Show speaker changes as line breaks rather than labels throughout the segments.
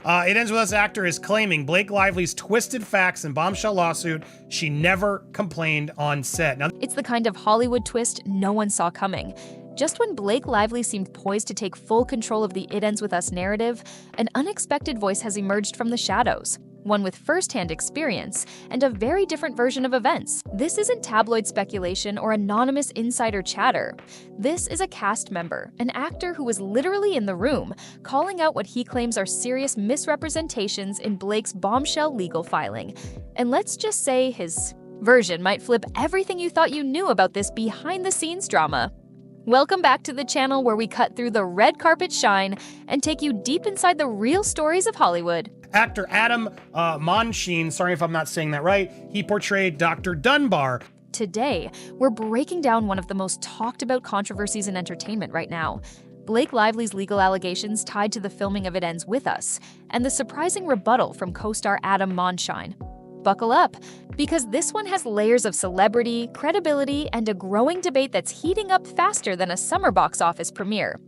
It Ends With Us actor is claiming Blake Lively's twisted facts and bombshell lawsuit. She never complained on set. Now,
It's the kind of Hollywood twist no one saw coming. Just when Blake Lively seemed poised to take full control of the It Ends With Us narrative, an unexpected voice has emerged from the shadows. One with first-hand experience and a very different version of events. This isn't tabloid speculation or anonymous insider chatter. This is a cast member, an actor who was literally in the room, calling out what he claims are serious misrepresentations in Blake's bombshell legal filing. And let's just say his version might flip everything you thought you knew about this behind-the-scenes drama. Welcome back to the channel where we cut through the red carpet shine and take you deep inside the real stories of Hollywood.
actor Adam Mondschein, sorry if I'm not saying that right, he portrayed Dr. Dunbar.
Today, we're breaking down one of the most talked about controversies in entertainment right now. Blake Lively's legal allegations tied to the filming of It Ends With Us, and the surprising rebuttal from co-star Adam Mondschein. Buckle up, because this one has layers of celebrity, credibility, and a growing debate that's heating up faster than a summer box office premiere.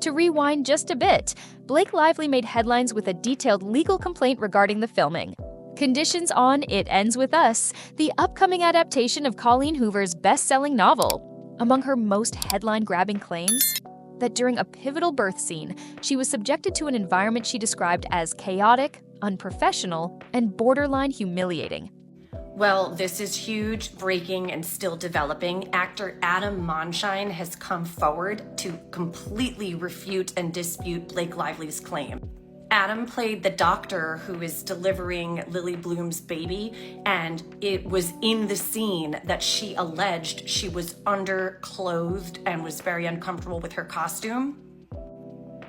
To rewind just a bit, Blake Lively made headlines with a detailed legal complaint regarding the filming. Conditions on It Ends With Us, the upcoming adaptation of Colleen Hoover's best-selling novel. Among her most headline-grabbing claims, that during a pivotal birth scene, she was subjected to an environment she described as chaotic, unprofessional, and borderline humiliating.
Well, this is huge, breaking, and still developing. Actor Adam Mondschein has come forward to completely refute and dispute Blake Lively's claim. Adam played the doctor who is delivering Lily Bloom's baby, and it was in the scene that she alleged she was underclothed and was very uncomfortable with her costume.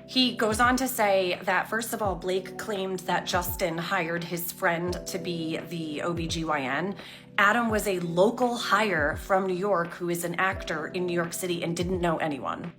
He goes on to say that, first of all, Blake claimed that Justin hired his friend to be the OBGYN. Adam was a local hire from New York who is an actor in New York City and didn't know anyone.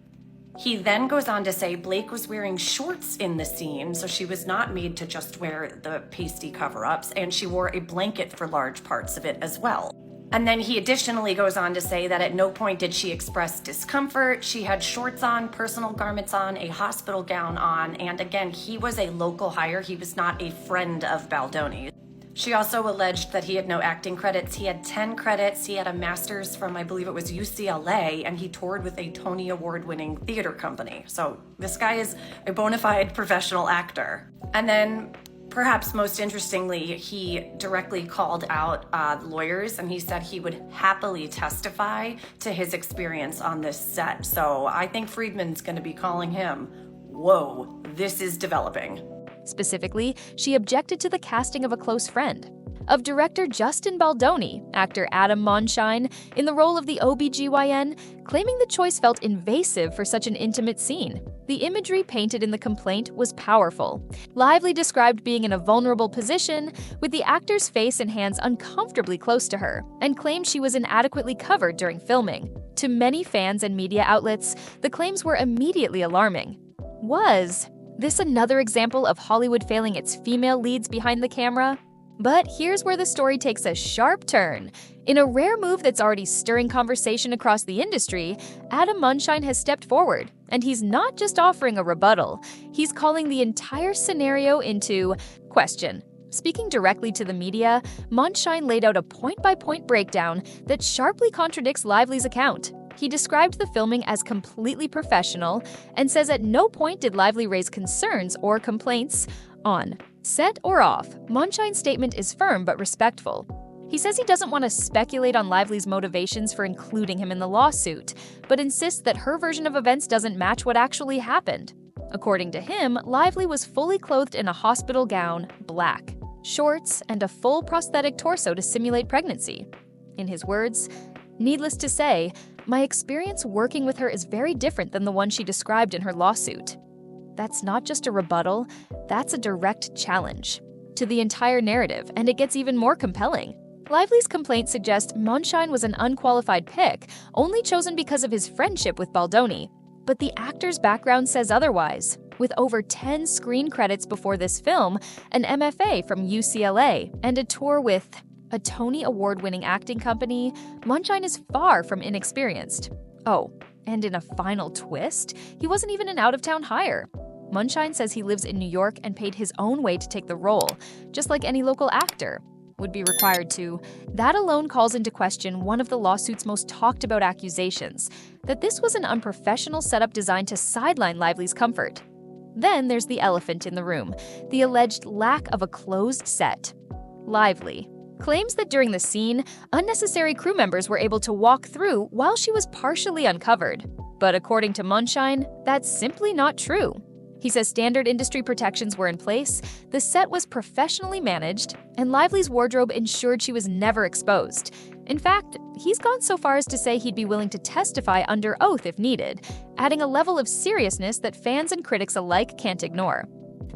He then goes on to say Blake was wearing shorts in the scene, so she was not made to just wear the pasty cover-ups, and she wore a blanket for large parts of it as well. And then he additionally goes on to say that at no point did she express discomfort. She had shorts on, personal garments on, a hospital gown on, and again, he was a local hire. He was not a friend of Baldoni's. She also alleged that he had no acting credits. He had 10 credits. He had a master's from, I believe it was UCLA, and he toured with a Tony Award-winning theater company. So this guy is a bona fide professional actor. And then, perhaps most interestingly, he directly called out lawyers, and he said he would happily testify to his experience on this set. So I think Friedman's going to be calling him. Whoa, this is developing.
Specifically, she objected to the casting of a close friend. Of director Justin Baldoni, actor Adam Mondschein, in the role of the OBGYN, claiming the choice felt invasive for such an intimate scene. The imagery painted in the complaint was powerful. Lively described being in a vulnerable position, with the actor's face and hands uncomfortably close to her, and claimed she was inadequately covered during filming. To many fans and media outlets, the claims were immediately alarming. Was this another example of Hollywood failing its female leads behind the camera? But here's where the story takes a sharp turn. In a rare move that's already stirring conversation across the industry, Adam Mondschein has stepped forward, and he's not just offering a rebuttal. He's calling the entire scenario into question. Speaking directly to the media, Mondschein laid out a point-by-point breakdown that sharply contradicts Lively's account. He described the filming as completely professional and says at no point did Lively raise concerns or complaints on set or off. Mondschein's statement is firm but respectful. He says he doesn't want to speculate on Lively's motivations for including him in the lawsuit, but insists that her version of events doesn't match what actually happened. According to him, Lively was fully clothed in a hospital gown, black, shorts, and a full prosthetic torso to simulate pregnancy. In his words, "Needless to say, my experience working with her is very different than the one she described in her lawsuit." That's not just a rebuttal, that's a direct challenge to the entire narrative, and it gets even more compelling. Lively's complaint suggests Mondschein was an unqualified pick, only chosen because of his friendship with Baldoni. But the actor's background says otherwise. With over 10 screen credits before this film, an MFA from UCLA, and a tour with a Tony Award-winning acting company, Mondschein is far from inexperienced. Oh, and in a final twist, he wasn't even an out-of-town hire. Mondschein says he lives in New York and paid his own way to take the role, just like any local actor would be required to. That alone calls into question one of the lawsuit's most talked about accusations, that this was an unprofessional setup designed to sideline Lively's comfort. Then there's the elephant in the room, the alleged lack of a closed set. Lively claims that during the scene, unnecessary crew members were able to walk through while she was partially uncovered. But according to Mondschein, that's simply not true. He says standard industry protections were in place, the set was professionally managed, and Lively's wardrobe ensured she was never exposed. In fact, he's gone so far as to say he'd be willing to testify under oath if needed, adding a level of seriousness that fans and critics alike can't ignore.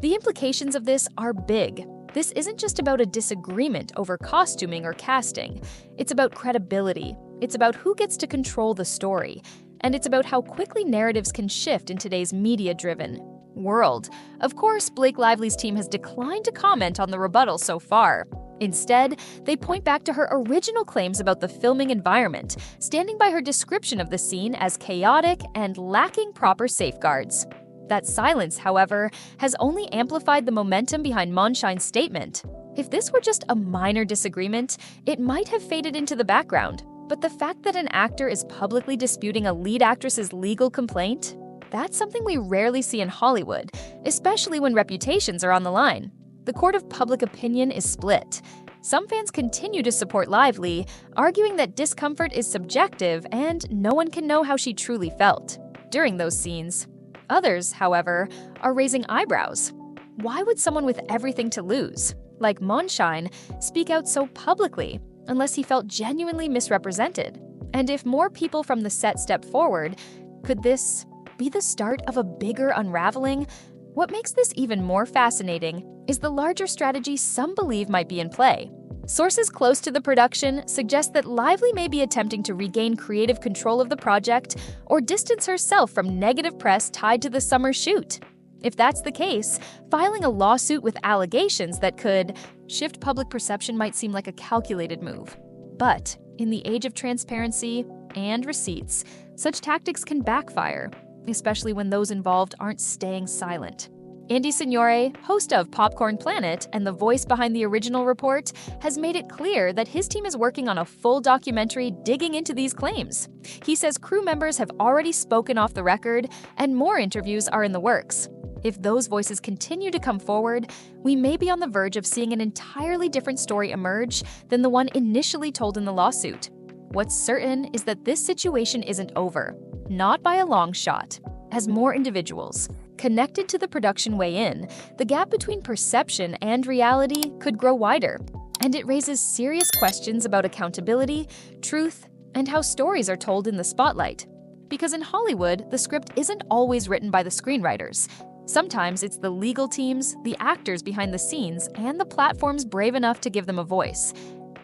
The implications of this are big. This isn't just about a disagreement over costuming or casting. It's about credibility. It's about who gets to control the story. And it's about how quickly narratives can shift in today's media-driven world. Of course, Blake Lively's team has declined to comment on the rebuttal so far. Instead, they point back to her original claims about the filming environment, standing by her description of the scene as chaotic and lacking proper safeguards. That silence, however, has only amplified the momentum behind Mondschein's statement. If this were just a minor disagreement, it might have faded into the background. But the fact that an actor is publicly disputing a lead actress's legal complaint, that's something we rarely see in Hollywood, especially when reputations are on the line. The court of public opinion is split. Some fans continue to support Lively, arguing that discomfort is subjective and no one can know how she truly felt during those scenes. Others, however, are raising eyebrows. Why would someone with everything to lose, like Mondschein, speak out so publicly unless he felt genuinely misrepresented? And if more people from the set step forward, could this be the start of a bigger unraveling? What makes this even more fascinating is the larger strategy some believe might be in play. Sources close to the production suggest that Lively may be attempting to regain creative control of the project or distance herself from negative press tied to the summer shoot. If that's the case, filing a lawsuit with allegations that could shift public perception might seem like a calculated move. But in the age of transparency and receipts, such tactics can backfire, especially when those involved aren't staying silent. Andy Signore, host of Popcorn Planet and the voice behind the original report, has made it clear that his team is working on a full documentary digging into these claims. He says crew members have already spoken off the record and more interviews are in the works. If those voices continue to come forward, we may be on the verge of seeing an entirely different story emerge than the one initially told in the lawsuit. What's certain is that this situation isn't over, not by a long shot. As more individuals connected to the production weigh in, the gap between perception and reality could grow wider, and it raises serious questions about accountability, truth, and how stories are told in the spotlight. Because in Hollywood, the script isn't always written by the screenwriters. Sometimes it's the legal teams, the actors behind the scenes, and the platforms brave enough to give them a voice.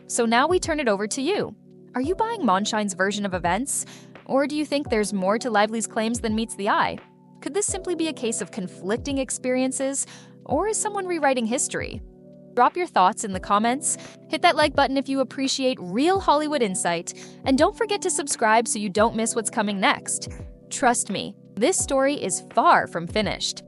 So now we turn it over to you. Are you buying Mondschein's version of events? Or do you think there's more to Lively's claims than meets the eye? Could this simply be a case of conflicting experiences, or is someone rewriting history? Drop your thoughts in the comments, hit that like button if you appreciate real Hollywood insight, and don't forget to subscribe so you don't miss what's coming next. Trust me, this story is far from finished.